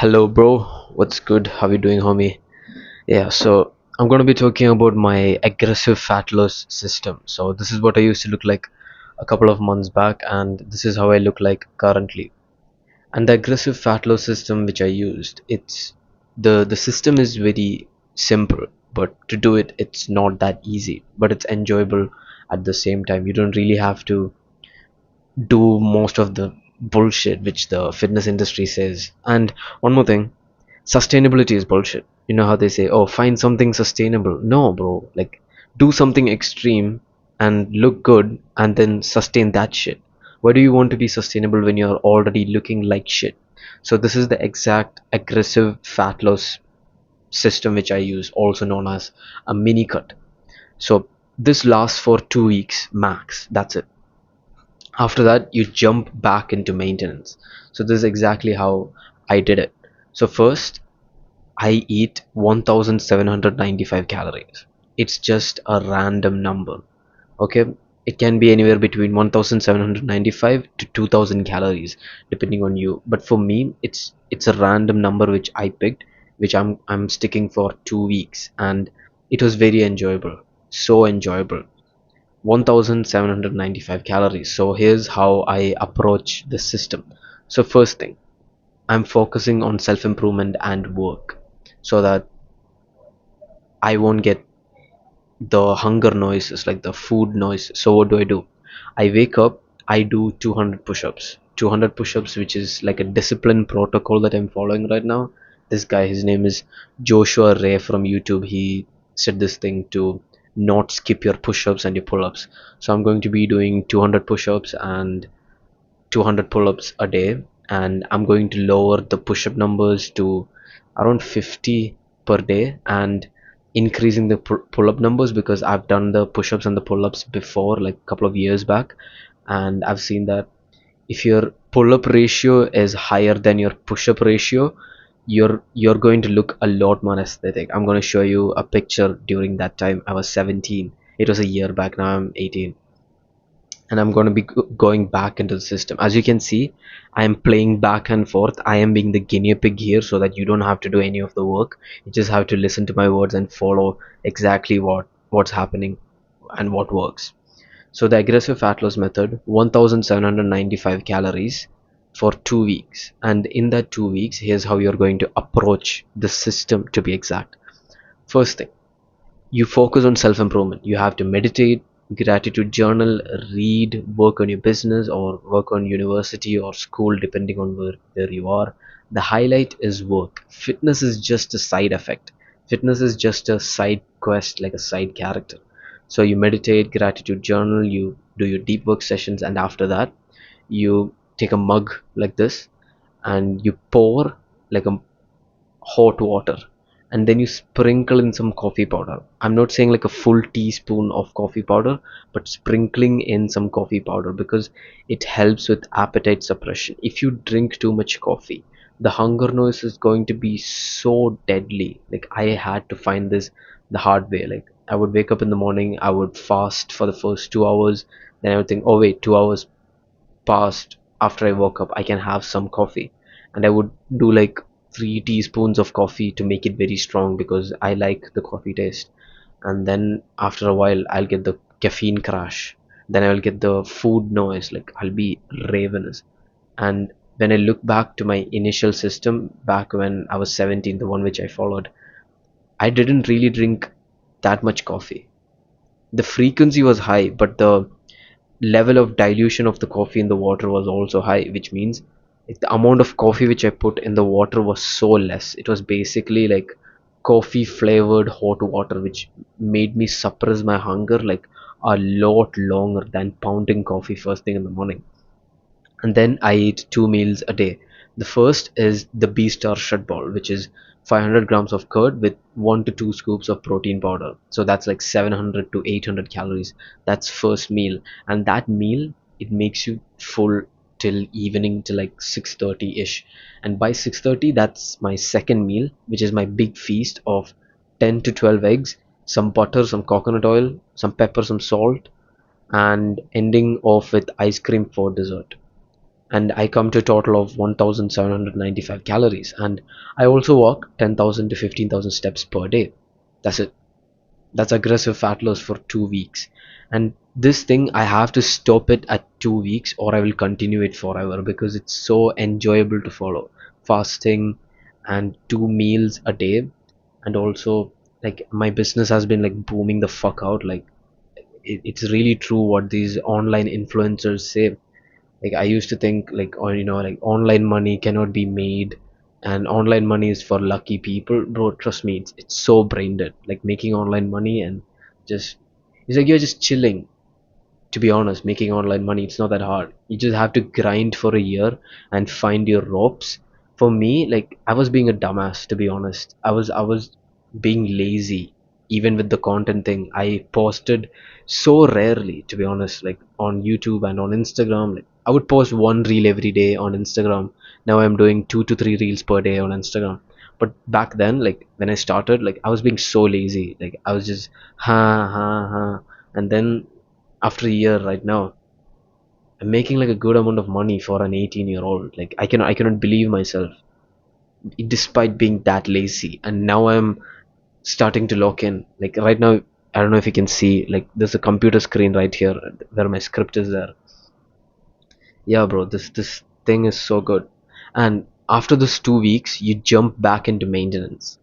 Hello, bro. What's good? How you doing, homie? Yeah, so I'm gonna be talking about my aggressive fat loss system. So this is what I used to look like a couple of months back, and this is how I look like currently. And the aggressive fat loss system which I used, it's the system is very simple, but to do it, it's not that easy, but it's enjoyable at the same time. You don't really have to do most of the bullshit which the fitness industry says. And one more thing, sustainability is bullshit. You know how they say, oh, find something sustainable. No, bro. Like, do something extreme and look good and then sustain that shit. Why do you want to be sustainable when you're already looking like shit? So this is the exact aggressive fat loss system which I use, also known as a mini cut. So this lasts for 2 weeks max. That's it. After that, you jump back into maintenance. So this is exactly how I did it. So first, I eat 1795 calories. It's just a random number. Okay, it can be anywhere between 1795 to 2000 calories depending on you, but for me it's a random number which I picked, which I'm sticking for 2 weeks, and it was very enjoyable. So enjoyable. 1795 calories. So here's how I approach the system. So first thing, I'm focusing on self improvement and work so that I won't get the hunger noises, like the food noise. So what do? I wake up, I do 200 push-ups. 200 push-ups, which is like a discipline protocol that I'm following right now. This guy, his name is Joshua Ray from YouTube. He said this thing to not skip your push-ups and your pull-ups. So I'm going to be doing 200 push-ups and 200 pull-ups a day, and I'm going to lower the push-up numbers to around 50 per day and increasing the pull-up numbers because I've done the push-ups and the pull-ups before, like a couple of years back, and I've seen that if your pull-up ratio is higher than your push-up ratio, you're going to look a lot more aesthetic. I'm going to show you a picture during that time. I was 17. It was a year back. Now I'm 18, and I'm going to be going back into the system. As you can see, I am playing back and forth. I am being the guinea pig here so that you don't have to do any of the work. You just have to listen to my words and follow exactly what's happening and what works. So the aggressive fat loss method, 1795 calories for 2 weeks, and in that 2 weeks here's how you're going to approach the system. To be exact, first thing, you focus on self improvement. You have to meditate, gratitude journal, read, work on your business or work on university or school depending on where you are. The highlight is work. Fitness is just a side effect. Fitness is just a side quest, like a side character. So you meditate, gratitude journal, you do your deep work sessions, and after that you take a mug like this and you pour like a hot water, and then you sprinkle in some coffee powder. I'm not saying like a full teaspoon of coffee powder, but sprinkling in some coffee powder because it helps with appetite suppression. If you drink too much coffee, the hunger noise is going to be so deadly. Like, I had to find this the hard way. Like, I would wake up in the morning, I would fast for the first 2 hours, then I would think, oh wait, 2 hours passed after I woke up, I can have some coffee. And I would do like 3 teaspoons of coffee to make it very strong because I like the coffee taste. And then after a while, I'll get the caffeine crash. Then I will get the food noise, like I'll be ravenous. And when I look back to my initial system back when I was 17, the one which I followed, I didn't really drink that much coffee. The frequency was high, but the level of dilution of the coffee in the water was also high, which means like the amount of coffee which I put in the water was so less. It was basically like coffee flavored hot water, which made me suppress my hunger like a lot longer than pounding coffee first thing in the morning. And then I eat 2 meals a day. The first is the B Star Shut Ball, which is 500 grams of curd with 1 to 2 scoops of protein powder. So that's like 700 to 800 calories. That's first meal, and that meal, it makes you full till evening till like 6:30 ish. And by 6:30, that's my second meal, which is my big feast of 10 to 12 eggs, some butter, some coconut oil, some pepper, some salt, and ending off with ice cream for dessert. and I come to a total of 1795 calories, and I also walk 10,000 to 15,000 steps per day. That's it. That's aggressive fat loss for 2 weeks. And this thing, I have to stop it at 2 weeks or I will continue it forever because it's so enjoyable to follow. Fasting and 2 meals a day, and also like my business has been like booming the fuck out. Like it's really true what these online influencers say. Like I used to think like, or like online money cannot be made and online money is for lucky people. Bro, trust me, it's so brain dead. Like making online money and just, it's like you're just chilling. To be honest, making online money, it's not that hard. You just have to grind for a year and find your ropes. For me, like I was being a dumbass, to be honest. I was being lazy. Even with the content thing, I posted so rarely, to be honest. Like on YouTube and on Instagram, like I would post one reel every day on Instagram. Now I'm doing 2 to 3 reels per day on Instagram. But back then, like when I started, like I was being so lazy. Like I was just ha ha ha, and then after a year right now, I'm making like a good amount of money for an 18-year-old. Like I cannot believe myself despite being that lazy. And now I'm starting to lock in. Like right now, I don't know if you can see, like there's a computer screen right here where my script is there. Yeah, bro, this thing is so good. And after those 2 weeks, you jump back into maintenance.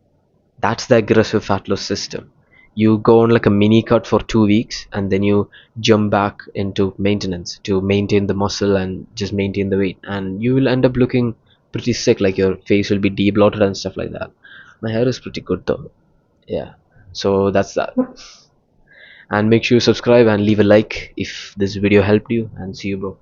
That's the aggressive fat loss system. You go on like a mini cut for 2 weeks and then you jump back into maintenance to maintain the muscle and just maintain the weight, and you will end up looking pretty sick. Like your face will be debloated and stuff like that. My hair is pretty good though. Yeah, so that's that. And make sure you subscribe and leave a like if this video helped you, and see you, bro.